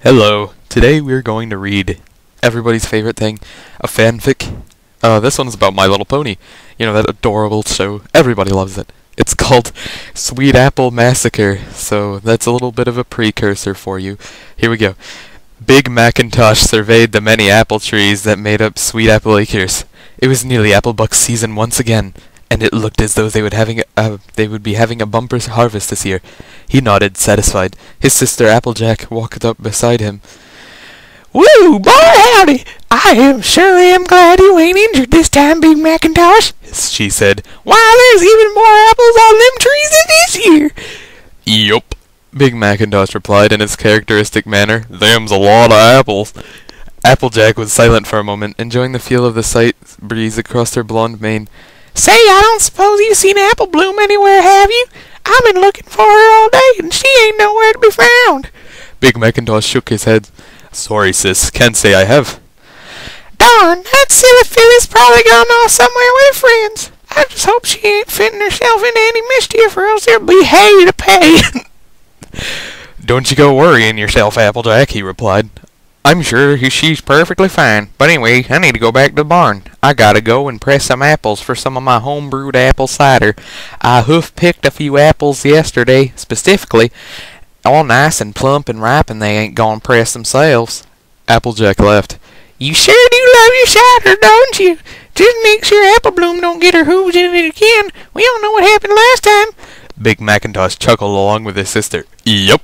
Hello. Today we're going to read everybody's favorite thing, a fanfic. This one's about My Little Pony. You know, that adorable show. Everybody loves it. It's called Sweet Apple Massacre, so that's a little bit of a precursor for you. Here we go. Big Macintosh surveyed the many apple trees that made up Sweet Apple Acres. It was nearly Applebuck season once again, and it looked as though they would be having a bumper harvest this year. He nodded, satisfied. His sister Applejack walked up beside him. "Woo, boy howdy! I sure am glad you ain't injured this time, Big Macintosh," she said. "Why, there's even more apples on them trees than this year." "Yup," Big Macintosh replied in his characteristic manner. "Them's a lot of apples." Applejack was silent for a moment, enjoying the feel of the sight breeze across her blonde mane. "Say, I don't suppose you've seen Apple Bloom anywhere, have you? I've been looking for her all day, and she ain't nowhere to be found." Big Macintosh shook his head. "Sorry, sis, can't say I have." "Darn, that silly filly's probably gone off somewhere with her friends. I just hope she ain't fitting herself into any mischief, or else there'll be hay to pay." "Don't you go worrying yourself, Applejack," he replied. "I'm sure she's perfectly fine. But anyway, I need to go back to the barn. I gotta go and press some apples for some of my home-brewed apple cider. I hoof-picked a few apples yesterday, specifically, all nice and plump and ripe, and they ain't gonna press themselves." Applejack laughed. "You sure do love your cider, don't you? Just make sure Apple Bloom don't get her hooves in it again. We all know what happened last time." Big Macintosh chuckled along with his sister. "Yup."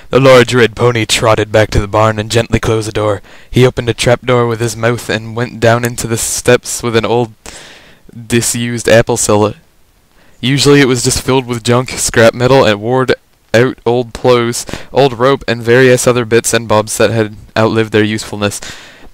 The large red pony trotted back to the barn and gently closed the door. He opened a trapdoor with his mouth and went down into the steps with an old, disused apple cellar. Usually it was just filled with junk, scrap metal, and worn out old clothes, old rope, and various other bits and bobs that had outlived their usefulness.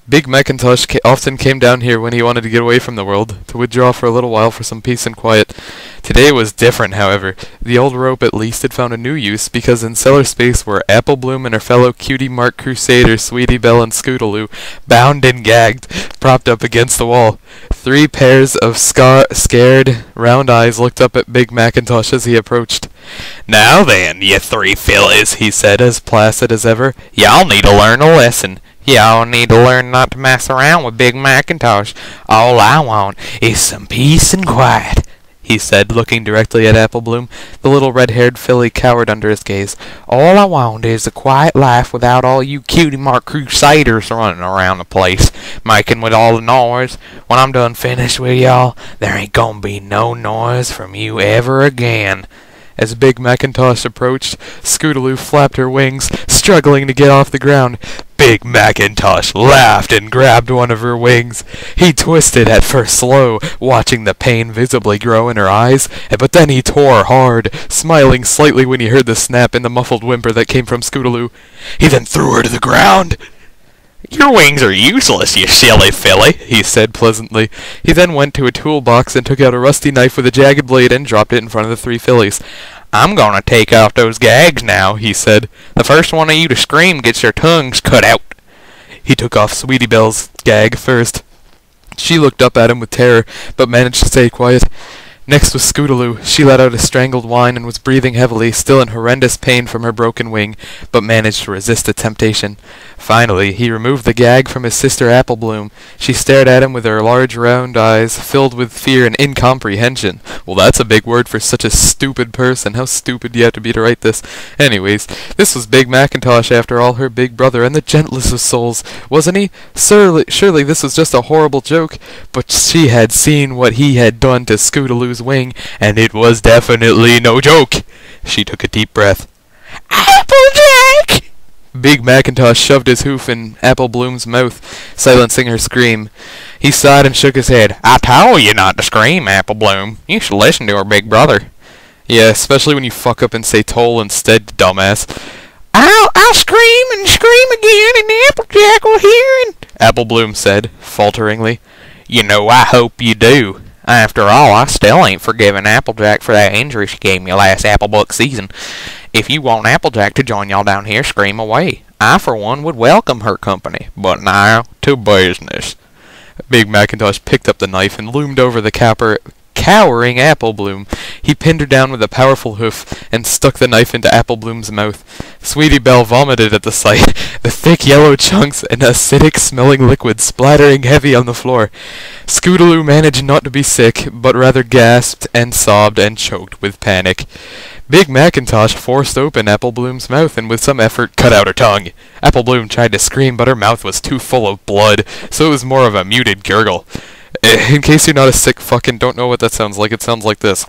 Big Macintosh often came down here when he wanted to get away from the world, to withdraw for a little while for some peace and quiet. Today was different, however. The old rope at least had found a new use, because in cellar space were Apple Bloom and her fellow cutie mark crusaders, Sweetie Belle and Scootaloo, bound and gagged, propped up against the wall. 3 pairs of scared, round eyes looked up at Big Macintosh as he approached. "Now then, you 3 fillies," he said, as placid as ever, "y'all need to learn a lesson. Y'all need to learn not to mess around with Big Macintosh. All I want is some peace and quiet," he said, looking directly at Apple Bloom. The little red-haired filly cowered under his gaze. "All I want is a quiet life without all you cutie-mark crusaders running around the place, making with all the noise. When I'm done finished with y'all, there ain't gonna be no noise from you ever again." As Big Macintosh approached, Scootaloo flapped her wings, struggling to get off the ground. Big Macintosh laughed and grabbed one of her wings. He twisted at first slow, watching the pain visibly grow in her eyes, but then he tore hard, smiling slightly when he heard the snap and the muffled whimper that came from Scootaloo. He then threw her to the ground. "Your wings are useless, you silly filly," he said pleasantly. He then went to a toolbox and took out a rusty knife with a jagged blade and dropped it in front of the 3 fillies. "I'm gonna take off those gags now," he said. "The first one of you to scream gets your tongues cut out." He took off Sweetie Belle's gag first. She looked up at him with terror, but managed to stay quiet. Next was Scootaloo. She let out a strangled whine and was breathing heavily, still in horrendous pain from her broken wing, but managed to resist the temptation. Finally, he removed the gag from his sister Apple Bloom. She stared at him with her large round eyes, filled with fear and incomprehension. Well, that's a big word for such a stupid person. How stupid do you have to be to write this? Anyways, this was Big Macintosh after all, her big brother, and the gentlest of souls, wasn't he? Surely this was just a horrible joke, but she had seen what he had done to Scootaloo's wing, and it was definitely no joke. She took a deep breath. "Applejack!" Big Macintosh shoved his hoof in Apple Bloom's mouth, silencing her scream. He sighed and shook his head. "I told you not to scream, Apple Bloom. You should listen to her big brother." "Yeah, especially when you fuck up and say toll instead, dumbass." I'll scream and scream again, and Applejack will hear, and..." Apple Bloom said, falteringly. "You know, I hope you do. After all, I still ain't forgiven Applejack for that injury she gave me last Applebuck season. If you want Applejack to join y'all down here, scream away. I, for one, would welcome her company. But now, to business." Big Macintosh picked up the knife and loomed over the cowering Apple Bloom. He pinned her down with a powerful hoof and stuck the knife into Apple Bloom's mouth. Sweetie Belle vomited at the sight, the thick yellow chunks and acidic-smelling liquid splattering heavy on the floor. Scootaloo managed not to be sick, but rather gasped and sobbed and choked with panic. Big Macintosh forced open Apple Bloom's mouth and with some effort cut out her tongue. Apple Bloom tried to scream, but her mouth was too full of blood, so it was more of a muted gurgle. In case you're not a sick fuck and don't know what that sounds like, it sounds like this.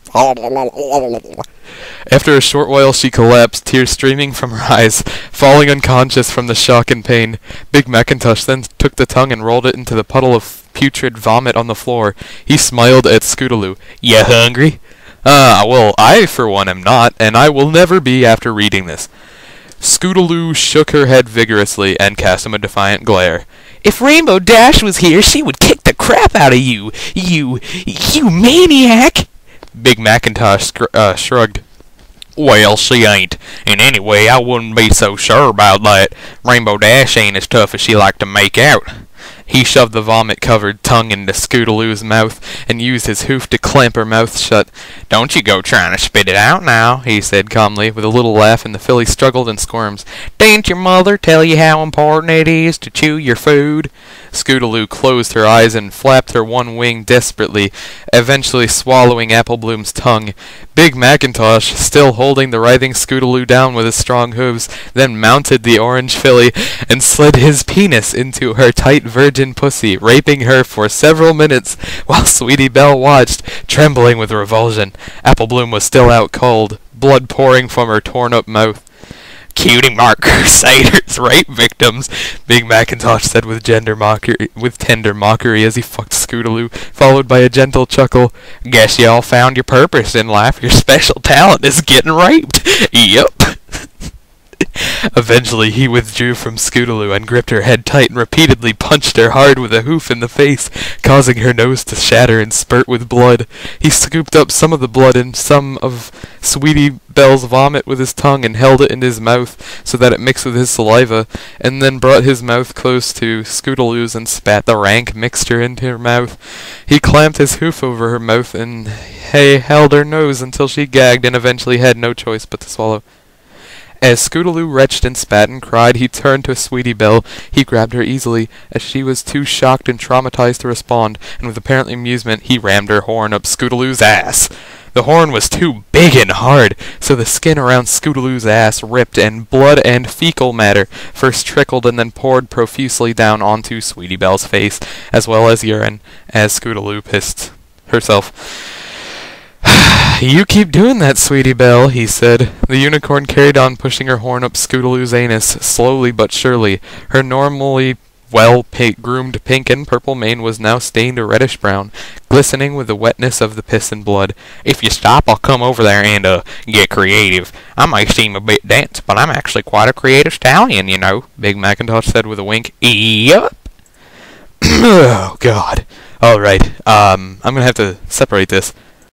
After a short while she collapsed, tears streaming from her eyes, falling unconscious from the shock and pain. Big Macintosh then took the tongue and rolled it into the puddle of putrid vomit on the floor. He smiled at Scootaloo. "Ya hungry?" Well, I for one am not, and I will never be after reading this." Scootaloo shook her head vigorously and cast him a defiant glare. "If Rainbow Dash was here, she would kick the crap out of you, you maniac!" Big Macintosh shrugged. "Well, she ain't. And anyway, I wouldn't be so sure about that. Rainbow Dash ain't as tough as she like to make out." He shoved the vomit-covered tongue into Scootaloo's mouth and used his hoof to clamp her mouth shut. "Don't you go trying to spit it out now," he said calmly, with a little laugh, and the filly struggled and squirmed. "Didn't your mother tell you how important it is to chew your food?" Scootaloo closed her eyes and flapped her one wing desperately, eventually swallowing Apple Bloom's tongue. Big Macintosh, still holding the writhing Scootaloo down with his strong hooves, then mounted the orange filly and slid his penis into her tight virgin pussy, raping her for several minutes, while Sweetie Belle watched, trembling with revulsion. Apple Bloom was still out cold, blood pouring from her torn-up mouth. "Cutie mark crusaders, rape victims," Big Macintosh said with tender mockery as he fucked Scootaloo, followed by a gentle chuckle. "Guess y'all found your purpose in life. Your special talent is getting raped. Yup." Eventually he withdrew from Scootaloo and gripped her head tight and repeatedly punched her hard with a hoof in the face, causing her nose to shatter and spurt with blood. He scooped up some of the blood and some of Sweetie Belle's vomit with his tongue and held it in his mouth so that it mixed with his saliva, and then brought his mouth close to Scootaloo's and spat the rank mixture into her mouth. He clamped his hoof over her mouth and held her nose until she gagged and eventually had no choice but to swallow. As Scootaloo retched and spat and cried, he turned to Sweetie Belle. He grabbed her easily, as she was too shocked and traumatized to respond, and with apparent amusement, he rammed her horn up Scootaloo's ass. The horn was too big and hard, so the skin around Scootaloo's ass ripped, and blood and fecal matter first trickled and then poured profusely down onto Sweetie Belle's face, as well as urine, as Scootaloo pissed herself. "You keep doing that, Sweetie Belle," he said. The unicorn carried on pushing her horn up Scootaloo's anus, slowly but surely. Her normally groomed pink and purple mane was now stained a reddish-brown, glistening with the wetness of the piss and blood. "If you stop, I'll come over there and, get creative. I may seem a bit dense, but I'm actually quite a creative stallion, you know," Big Macintosh said with a wink. "Yup." Oh, God. Alright, I'm gonna have to separate this.